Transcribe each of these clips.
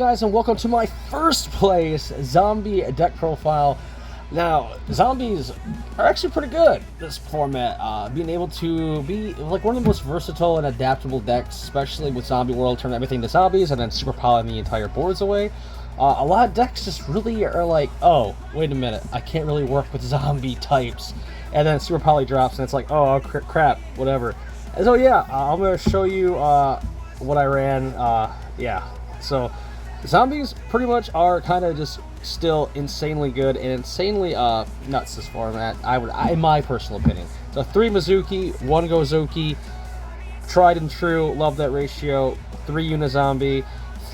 guys, and welcome to my first place zombie deck profile. Now, zombies are actually pretty good, this format, being able to be like one of the most versatile and adaptable decks, especially with Zombie World, turn everything to zombies and then super power the entire boards away. A lot of decks just really are like, oh, wait a minute, I can't really work with zombie types, and then super poly drops and it's like, oh, crap, whatever. And so yeah, I'm going to show you what I ran. So zombies pretty much are kind of just still insanely good and insanely nuts, this format, in my personal opinion. So 3 Mizuki, 1 Gozuki, tried and true, love that ratio. 3 Unizombie,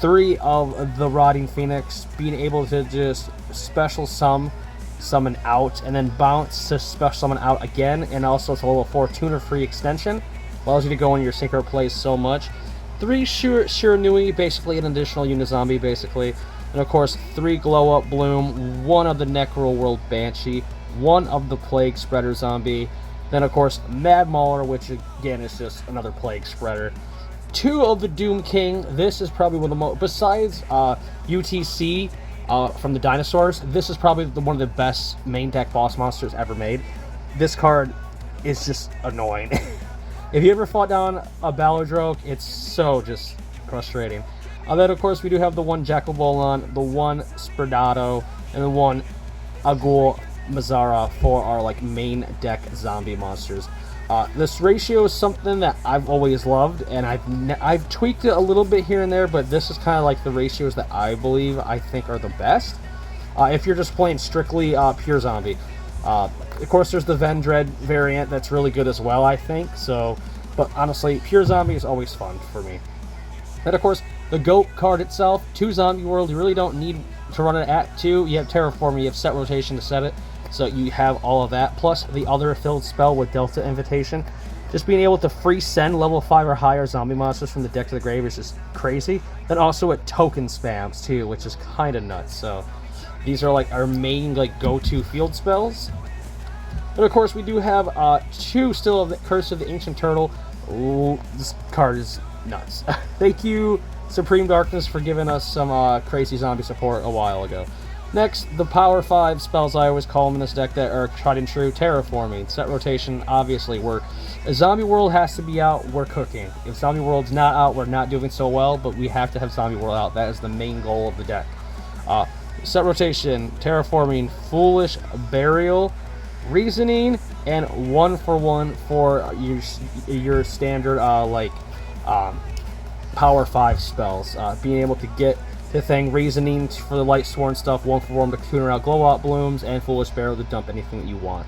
3 of the Rotting Phoenix, being able to just special summon out and then bounce to special summon out again, and also it's a level 4 tuner free extension, allows you to go into your synchro plays so much. 3 Shiranui, basically an additional Unizombie, basically. And of course, 3 Glow Up Bloom, 1 of the Necro World Banshee, 1 of the Plague Spreader Zombie. Then of course, Mad Mauler, which again is just another Plague Spreader. 2 of the Doom King. This is probably one of the most, besides UTC from the Dinosaurs, this is probably one of the best main deck boss monsters ever made. This card is just annoying. If you ever fought down a Balladroke, it's so just frustrating. Then, of course, we do have the 1 Jackalbolon, the 1 Spredato, and the 1 Agul Mazara for our main deck zombie monsters. This ratio is something that I've always loved, and I've tweaked it a little bit here and there, but this is kind of like the ratios that I think are the best. If you're just playing strictly pure zombie. Of course, there's the Vendread variant that's really good as well, I think. So, but honestly, pure zombie is always fun for me. And of course, the GOAT card itself, 2 Zombie World. You really don't need to run it at 2. You have Terraforming, you have set rotation to set it, so you have all of that. Plus the other filled spell with Delta Invitation. Just being able to free send level 5 or higher zombie monsters from the deck to the grave is just crazy. Then also it token spams too, which is kind of nuts. So these are our main go-to field spells. And of course, we do have 2 still of the Curse of the Ancient Turtle. Ooh, this card is nuts. Thank you, Supreme Darkness, for giving us some crazy zombie support a while ago. Next, the Power 5 spells I always call them in this deck that are tried and true. Terraforming, set rotation, obviously. If Zombie World has to be out, we're cooking. If Zombie World's not out, we're not doing so well, but we have to have Zombie World out. That is the main goal of the deck. Set rotation, Terraforming, Foolish Burial, Reasoning, and 1-for-1 for your standard Power 5 spells. Being able to get the thing, Reasoning for the Light Sworn stuff, 1-for-1 to tuner out Glow Out Blooms, and Foolish Burial to dump anything that you want.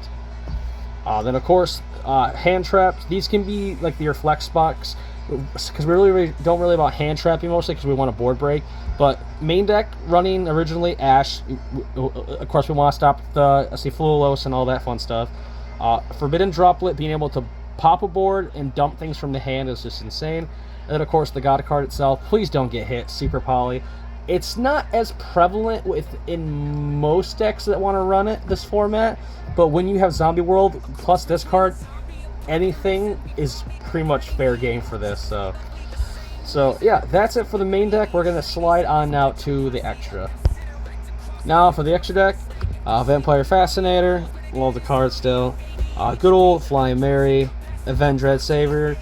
Then of course, hand traps. These can be your flex box, because we really don't really about hand trapping mostly because we want a board break. But main deck running originally Ash, of course we want to stop the Fluolos and all that fun stuff. Forbidden Droplet, being able to pop a board and dump things from the hand is just insane. And then of course the God card itself, please don't get hit, Super Poly. It's not as prevalent in most decks that want to run this format, but when you have Zombie World plus this card, anything is pretty much fair game for this. So yeah, that's it for the main deck. We're going to slide on now to the extra. Now for the extra deck, Vampire Fascinator, love the card still. Good old Flying Mary, Vendread Savior,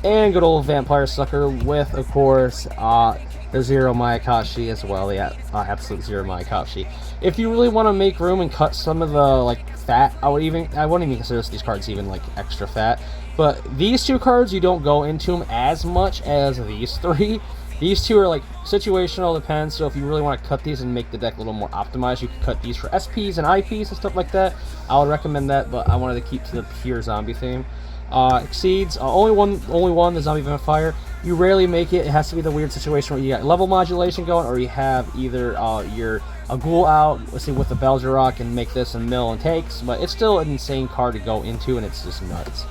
and good old Vampire Sucker with, of course, the Zero Mayakashi as well. Yeah, Absolute Zero Mayakashi. If you really want to make room and cut some of the fat, I wouldn't even consider these cards even extra fat. But these 2 cards, you don't go into them as much as these 3. These 2 are situational, depends. So if you really want to cut these and make the deck a little more optimized, you can cut these for SPs and IPs and stuff like that. I would recommend that, but I wanted to keep to the pure zombie theme. Exceeds, only one, the Zombie Vampire. You rarely make it. It has to be the weird situation where you got level modulation going, or you have either your Agul out, let's see, with the Belgerok and make this and mill and takes, but it's still an insane card to go into, and it's just nuts.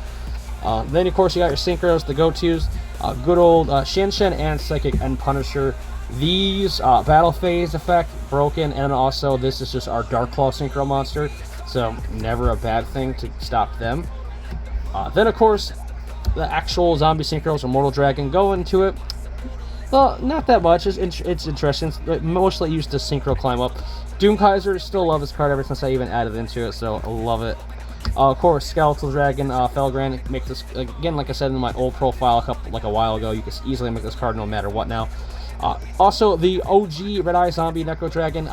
Then of course you got your synchros, the go-tos, good old Shinshin and Psychic and Punisher. These battle phase effect broken, and also this is just our Dark Claw synchro monster, so never a bad thing to stop them. Then of course the actual zombie synchros, Immortal Dragon, go into it. Well, not that much. It's interesting. It's mostly used to synchro climb up. Doom Kaiser, still love this card ever since I even added into it, so I love it. Of course, Skeletal Dragon, Felgrand, make this, again, like I said in my old profile a while ago, you can easily make this card no matter what now. Also, the OG Red Eye Zombie Necro Dragon,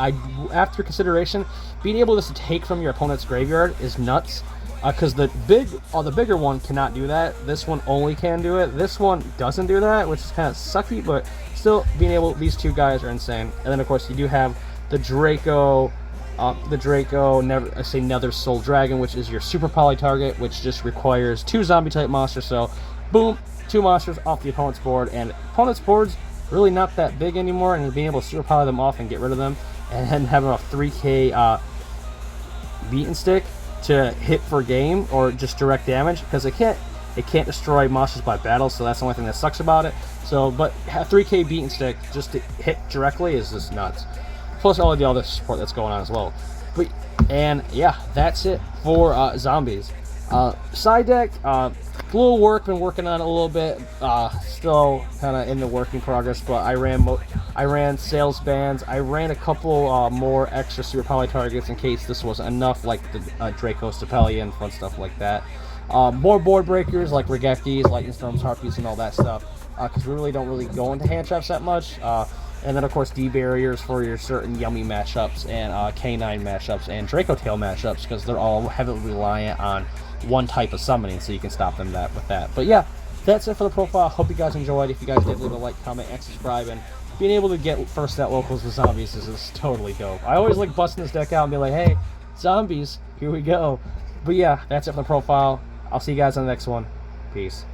after consideration, being able to take from your opponent's graveyard is nuts. Because the bigger one cannot do that. This one only can do it. This one doesn't do that, which is kind of sucky, but still being able, these two guys are insane. And then of course you do have the Draco, Nether Soul Dragon, which is your super poly target, which just requires 2 zombie type monsters. So, boom, 2 monsters off the opponent's board, and opponent's board's really not that big anymore, and being able to super poly them off and get rid of them, and then having a 3k beaten stick to hit for game or just direct damage, because it can't destroy monsters by battle, so that's the only thing that sucks about it. So, but 3k beaten stick just to hit directly is just nuts. Plus all of the other support that's going on as well. And yeah, that's it for zombies. Side deck, little work, been working on it a little bit. Still kind of in the working progress, but I ran sales bands. I ran a couple more extra super poly targets in case this wasn't enough, like the Draco Stapelion and fun stuff like that. More board breakers like Regekis, Lightning Storms, Harpies, and all that stuff, because we really don't go into hand traps that much. And then of course D-barriers for your certain Yummy matchups and K9 matchups and Draco Tail matchups, because they're all heavily reliant on one type of summoning, so you can stop them with that. But yeah, that's it for the profile. Hope you guys enjoyed. If you guys did, leave a like, comment, and subscribe. And being able to get first at locals with zombies is totally dope. I always like busting this deck out and be like, hey, zombies, here we go. But yeah, that's it for the profile. I'll see you guys on the next one. Peace.